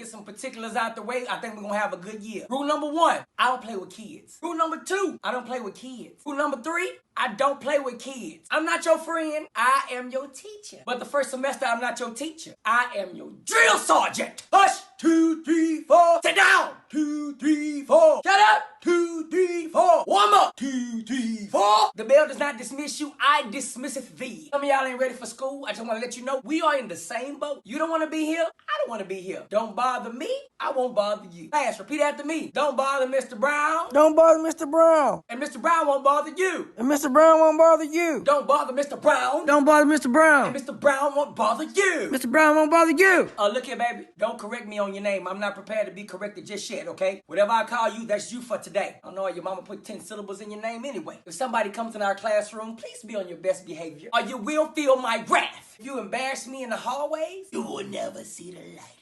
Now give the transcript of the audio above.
get some particulars out the way, I think we're gonna have a good year. Rule number 1, I don't play with kids. Rule number 2, I don't play with kids. Rule number 3, I don't play with kids. I'm not your friend. I am your teacher. But the first semester, I'm not your teacher. I am your drill sergeant. Hush! 2, 3, 4. Sit down. 2, 3, 4. Shut up. 2, 3, 4. Warm up. 2, 3, 4. The bell does not dismiss you. I dismisseth thee. Some of y'all ain't ready for school. I just want to let you know we are in the same boat. You don't want to be here. I don't want to be here. Don't bother me. I won't bother you. Class, repeat after me. Don't bother Mr. Brown. Don't bother Mr. Brown. And Mr. Brown won't bother you. And Mr. Brown won't bother you. Don't bother Mr. Brown. Don't bother Mr. Brown. And Mr. Brown won't bother you. Mr. Brown won't bother you. Look here, baby. Don't correct me on your name. I'm not prepared to be corrected just yet, okay? Whatever I call you, that's you for today. I know your mama put 10 syllables in your name anyway. If somebody comes in our classroom, please be on your best behavior, or you will feel my wrath. If you embarrass me in the hallways, you will never see the light.